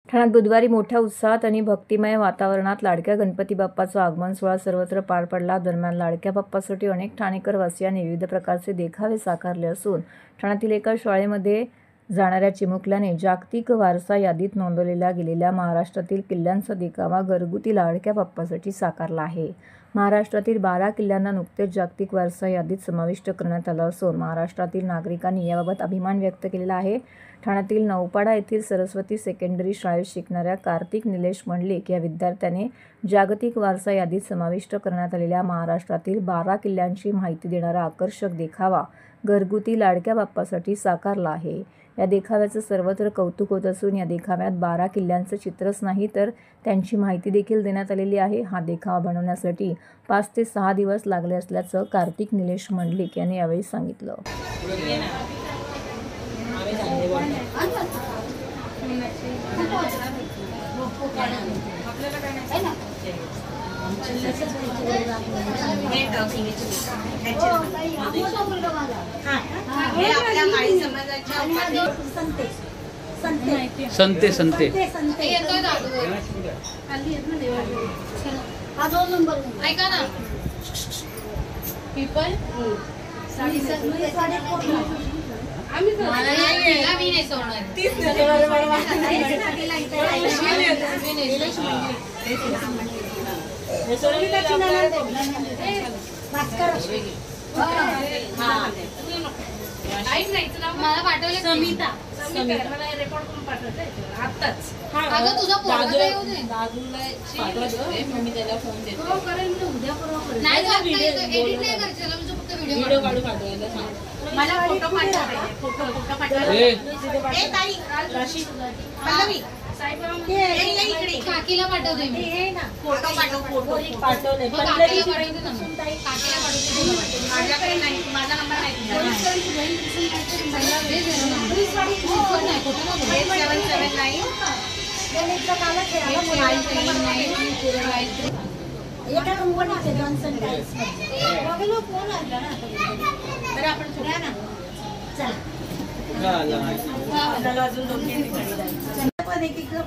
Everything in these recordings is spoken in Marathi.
ठाण्यात बुधवारी मोठ्या उत्साहात आणि भक्तिमय वातावरणात लाडक्या गणपती बाप्पाचं आगमन सोहळा सर्वत्र पार पडला। दरम्यान लाडक्या बाप्पासाठी अनेक ठाणेकर वासियांनी विविध प्रकारचे देखावे साकारले असून ठाण्यातील एका शाळेमध्ये जाणाऱ्या चिमुकल्याने जागतिक वारसा यादीत नोंदवलेल्या गेलेल्या महाराष्ट्रातील किल्ल्यांचा देखावा घरगुती लाडक्या बाप्पासाठी साकारला आहे। महाराष्ट्रातील 12 किल्ल्यांना नुकतेच जागतिक वारसा यादीत समाविष्ट करण्यात आलं असून महाराष्ट्रातील नागरिकांनी याबाबत अभिमान व्यक्त केलेला आहे। ठाण्यातील नौपाडा येथील सरस्वती सेकंडरी शाळेत शिकणाऱ्या कार्तिक निलेश मंडलिक या विद्यार्थ्याने जागतिक वारसा यादीत समाविष्ट करण्यात आलेल्या महाराष्ट्रातील 12 किल्ल्यांची माहिती देणारा आकर्षक देखावा घरगुती लाडक्या बाप्पासाठी साकारला आहे। या देखाव्याचं सर्वत्र कौतुक होत असून या देखाव्यात 12 किल्ल्यांचं चित्रच नाही तर त्यांची माहिती देखील देण्यात आलेली आहे। हा देखावा बनवण्यासाठी 5 ते 6 दिवस लागले असल्याचं कार्तिक निलेश मंडलिक यांनी यावेळी सांगितलं। संते संते ऐका ना पीपल मला पाठवले समिता मला रेकॉर्ड करून पाठवते आत्ताच। अगं तुझा पोरगा येऊ दे दादूला पाठवते मम्मी त्याला फोन देते हो करेल मी उद्या परवा करेल नाही एडिट नाही करायचं त्याला मी फक्त व्हिडिओ काढून पाठवायला सांग मला फोटो पाठव फोटो पाठव ए ताई राशी पल्लवी इकडे काकीला पाठवते मी हे ना फोटो पाठवले पल्लवी पाठवते ना काकीला पाठवते माझ्याकडे नाही माझा नंबर नाही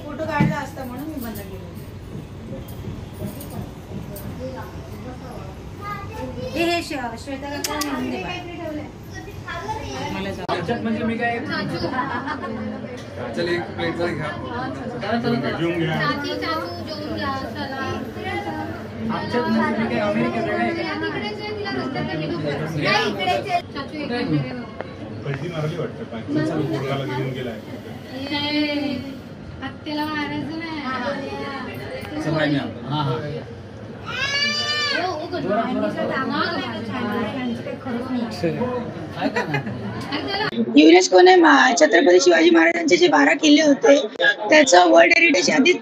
फोटो काढला असता म्हणून मी बंद केलं। हे श्वेता काका म्हणून दे म्हणजे मी काय चल एक प्लेट जरी घ्या चाची चाचू जेवून घ्या चला आमच्यात म्हणजे मी काय अमेरिकेत आहे तिकडेच आहे तिला रस्त्यावर निघून नाही इकडेच चाचू इकडे कल्टी मारली वाटतं पाचचा पोरगाला घेऊन गेलाय हत्तीला मारायचं नाही सगळं मी आणतो हां हां युनेस्कोने छत्रपती शिवाजी महाराजांचे जे 12 किल्ले होते त्याचा वर्ल्ड हेरिटेज यादीत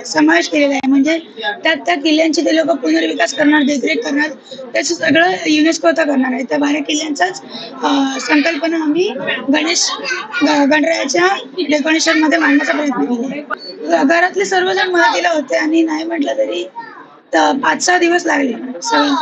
समावेश केलेला आहे। म्हणजे त्या किल्ल्यांची ते लोक पुनर्विकास करणार, देखरेख करणार, त्याचं सगळं युनेस्को आता करणार आहे। त्या 12 किल्ल्यांचाच संकल्पना आम्ही गणरायाच्या डेकोरेशन मध्ये मांडण्याचा प्रयत्न केला। घरातले सर्वजण मदतीला होते आणि नाही म्हटलं तरी 5-6 दिवस लागले सगळं।